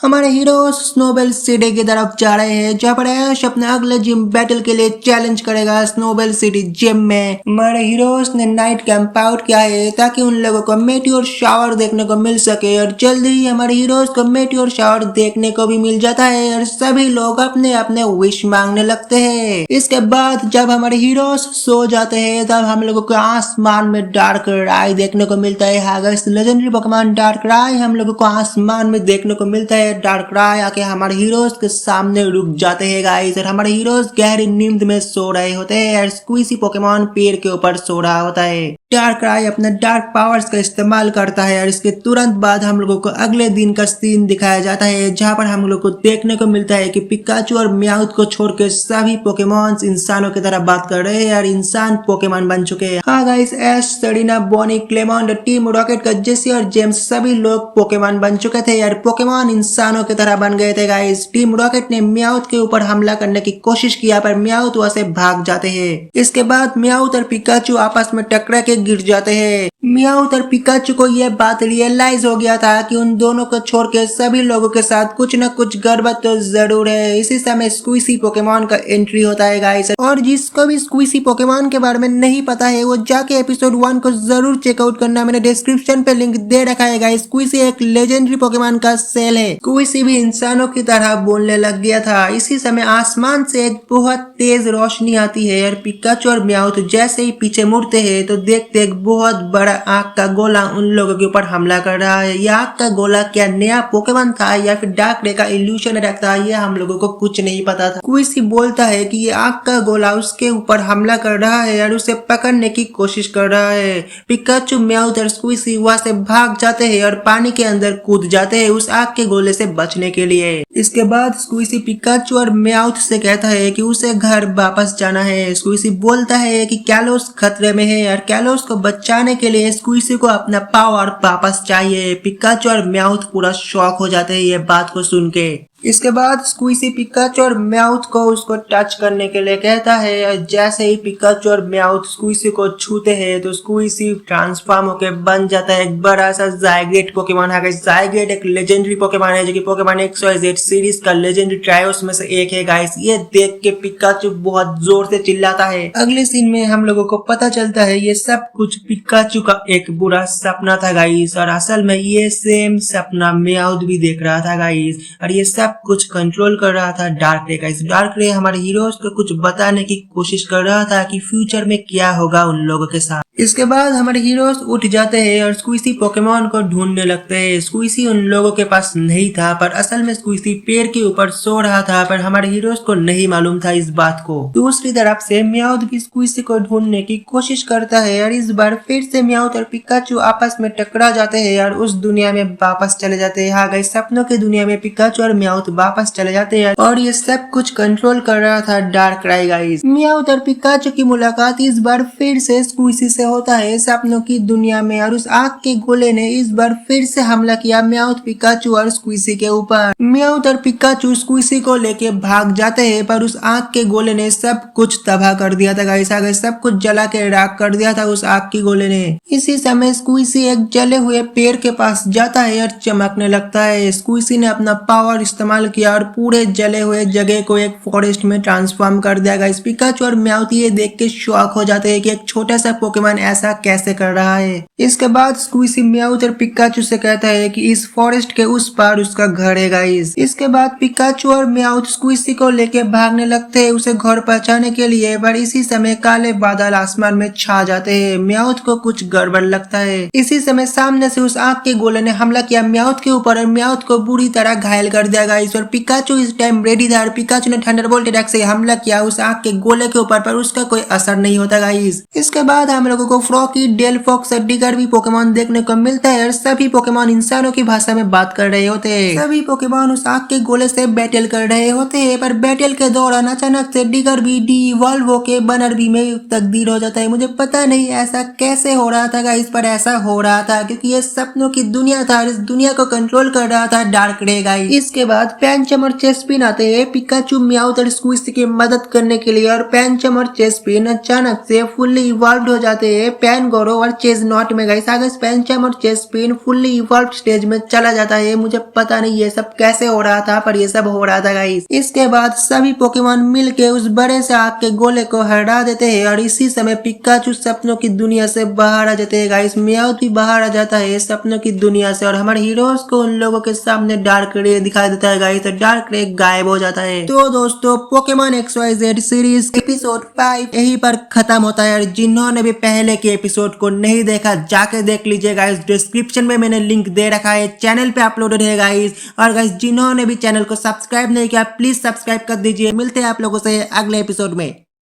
हमारे hero स्नोबेल city की तरफ जा रहे हैं, जहाँ पर ऐश अपने अगले जिम बैटल के लिए चैलेंज करेगा स्नोबेल सिटी जिम में। हमारे हीरोज ने नाइट कैंप आउट किया है ताकि उन लोगों को मेटियोर शावर देखने को मिल सके, और जल्दी ही हमारे हीरोज को मेटियोर शावर देखने को भी मिल जाता है और सभी लोग अपने अपने विश मांगने लगते हैं। इसके बाद जब हमारे हीरोज सो जाते हैं तब हम लोगों को आसमान में डार्क राय देखने को मिलता है। हागस लेजेंडरी पोकेमॉन डार्क राय हम लोगों को आसमान में देखने को मिलता है। डार्क राय आके हमारे हीरोज के सामने रुक जाते हैं गाइस, और हमारे हीरोज गहरी नींद में सो रहे होते हैं और स्क्वीसी पोकेमॉन पेड़ के ऊपर सो रहा होता है। डार्क राय अपने डार्क पावर्स का इस्तेमाल करता है और इसके तुरंत बाद हम लोगों को अगले दिन का सीन दिखाया जाता है, जहां पर हम लोग को देखने को मिलता है कि पिकाचू और म्याउथ को छोड़ के सभी पोकेमॉन्स इंसानों की तरह बात कर रहे हैं और इंसान पोकेमॉन बन चुके हैं। हाँ गाइस, ऐश, सेरेना, बॉनी, क्लेमॉन्ड, टीम रॉकेट का जेसी और जेम्स सभी लोग पोकेमॉन बन चुके थे यार, पोकेमॉन इंसानों की तरह बन गए थे गाइस। टीम रॉकेट ने म्याउथ के ऊपर हमला करने की कोशिश किया पर म्याउथ वहां से भाग जाते हैं। इसके बाद म्याउथ और पिकाचू आपस में टकरा के गिर जाते हैं। म्याउथ और पिकाचू को यह बात रियलाइज हो गया था कि उन दोनों को छोड़ के सभी लोगों के साथ कुछ न कुछ गड़बड़ तो जरूर है। इसी समय स्क्वीसी पोकेमॉन का एंट्री होता है गाइस, और जिसको भी स्क्वीसी पोकेमॉन के बारे में नहीं पता है वो जाके एपिसोड 1 को जरूर चेकआउट करना, मैंने डिस्क्रिप्शन पे लिंक दे रखा है गाइस। स्क्वीसी एक लेजेंडरी पोकेमॉन का सेल है। स्क्वीसी भी इंसानों की तरह बोलने लग गया था। इसी समय आसमान से एक बहुत तेज रोशनी आती है और पिकाचू और म्याउथ जैसे ही पीछे मुड़ते हैं तो देखते एक बहुत बड़ा आग का गोला उन लोगों के ऊपर हमला कर रहा है। यह आग का गोला क्या नया पोकेमॉन था या फिर डार्क रे का इल्यूशन था, यह हम लोगों को कुछ नहीं पता था। स्क्वीसी बोलता है कि ये आग का गोला उसके ऊपर हमला कर रहा है और उसे पकड़ने की कोशिश कर रहा है। पिकाचू, म्याउथ और स्क्वीसी वहां से भाग जाते हैं और पानी के अंदर कूद जाते हैं उस आग के गोले से बचने के लिए। इसके बाद स्क्वीसी पिकाचू और म्याउथ से कहता है कि उसे घर वापस जाना है। स्क्वीसी बोलता है कि कैलोस खतरे में है और कैलोस को बचाने के लिए स्क्वीसी को अपना पावर वापस चाहिए। पिकाचू और म्याउथ पूरा शॉक हो जाते हैं ये बात को सुन के। इसके बाद स्क्वीसी पिकाचू और म्याउथ को उसको टच करने के लिए कहता है, और जैसे ही पिकाचू और म्याउथ स्क्वीसी को छूते हैं तो स्क्वीसी ट्रांसफॉर्म होकर बन जाता है एक बड़ा सा ज़ायगेट पोकेमॉन है। ज़ायगेट एक लेजेंडरी पोकेमॉन है जो कि पोकेमॉन XYZ सीरीज का लेजेंडरी ट्रायोस में से एक है गाइस। ये देख के पिकाचू बहुत जोर से चिल्लाता है। अगले सीन में हम लोगों को पता चलता है ये सब कुछ पिकाचू का एक बुरा सपना था गाइस, और असल में ये सेम सपना म्याउथ भी देख रहा था गाइस, और ये सब कुछ कंट्रोल कर रहा था डार्क रे का। इस डार्क रे हमारे हीरोज को कुछ बताने की कोशिश कर रहा था कि फ्यूचर में क्या होगा उन लोगों के साथ। इसके बाद हमारे हीरोज उठ जाते हैं और स्क्वीसी पोकेमॉन को ढूंढने लगते हैं। स्क्वीसी उन लोगों के पास नहीं था, पर असल में स्क्वीसी पेड़ के ऊपर सो रहा था, पर हमारे हीरोज को नहीं मालूम था इस बात को। दूसरी तरफ से म्याउथ भी स्क्वीसी को ढूंढने की कोशिश करता है और इस बार फिर से म्याउथ और पिकाचू आपस में टकरा जाते हैं और उस दुनिया में वापस चले जाते हैं। हाँ गाइस, सपनों की दुनिया में पिकाचू और म्याउथ वापस चले जाते हैं और ये सब कुछ कंट्रोल कर रहा था डार्क राय गाइस। म्याउथ और पिकाचू की मुलाकात इस बार फिर से स्क्वीसी से होता है सपनों की दुनिया में, और उस आग के गोले ने इस बार फिर से हमला किया म्याउथ, पिकाचू और स्क्वीसी के ऊपर। म्याउथ और पिकाचू स्क्वीसी को लेके भाग जाते हैं, पर उस आग के गोले ने सब कुछ तबाह कर दिया था गाइस। आगे सब कुछ जला के राख कर दिया था उस आग की गोले ने। इसी समय स्क्वीसी एक जले हुए पेड़ के पास जाता है और चमकने लगता है। स्क्वीसी ने अपना पावर इस्तेमाल किया और पूरे जले हुए जगह को एक फॉरेस्ट में ट्रांसफॉर्म कर दिया गाइस। पिकाचू और म्याउथ ये देख के शॉक हो जाते हैं कि एक छोटा सा पोकेमॉन ऐसा कैसे कर रहा है। इसके बाद स्क्वीसी म्याउथ और पिकाचू से कहता है कि इस फॉरेस्ट के उस पार उसका घर है गाइस। इसके बाद पिकाचू और म्याउथ स्क्वीसी को लेके भागने लगते हैं उसे घर पहुंचाने के लिए, पर इसी समय काले बादल आसमान में छा जाते हैं। म्याउथ को कुछ गड़बड़ लगता है। इसी समय सामने से उस आग के गोले ने हमला किया म्याउथ के ऊपर और म्याउथ को बुरी तरह घायल कर दिया गाइस। और पिकाचू इस टाइम रेडी था और पिकाचू ने थंडरबोल्ट अटैक से हमला किया उस आग के गोले के ऊपर, पर उसका कोई असर नहीं होता गाइस। इसके बाद हम लोगों को फ्रॉकी, डेलफॉक्स और डिगर भी पोकेमॉन देखने को मिलता है और सभी पोकेमॉन इंसानों की भाषा में बात कर रहे होते हैं। सभी पोकेमॉन उस आग के गोले से बैटल कर रहे होते हैं, पर बैटल के दौरान अचानक से डिगर भी डी-इवॉल्व होके बनरबी में तब्दील हो जाता है। मुझे पता नहीं ऐसा कैसे हो रहा था गाइस, पर ऐसा हो रहा था क्योंकि ये सपनों की दुनिया था और इस दुनिया को कंट्रोल कर रहा था डार्क रे गाइस। इसके बाद बाद पैंचम और चेस्पिन आते हैं पिकाचू म्याउथ और स्क्विज की मदद करने के लिए और पैंचम और चेस्पिन अचानक से फुल्ली इवॉल्व हो जाते हैं पैनगोरो और चेज़नॉट में गाइस। आगे पैंचम और चेस्पिन फुल्ली इवॉल्व स्टेज में चला जाता है। मुझे पता नहीं ये सब कैसे हो रहा था पर ये सब हो रहा था गाइस। इसके बाद सभी पोकेमॉन मिलके उस बड़े से आग के गोले को हटा देते हैं और इसी समय पिकाचू सपनों की दुनिया से बाहर आ जाते हैं गाइस। म्याउथ भी बाहर आ जाता है सपनों की दुनिया से और हमारे हीरोज को उन लोगों के सामने डार्क रे दिखाई देता है गाइस। तो डार्क रे गायब हो जाता है। तो दोस्तों पोकेमॉन XYZ सीरीज एपिसोड 5 यहीं पर खत्म होता है और जिन्होंने भी पहले के एपिसोड को नहीं देखा जाके देख लीजिए गाइस। डिस्क्रिप्शन में मैंने लिंक दे रखा है, चैनल पे अपलोडेड है गाइस। और गाइस जिन्होंने भी चैनल को सब्सक्राइब नहीं किया प्लीज सब्सक्राइब कर दीजिए। मिलते हैं आप लोगों से अगले एपिसोड में।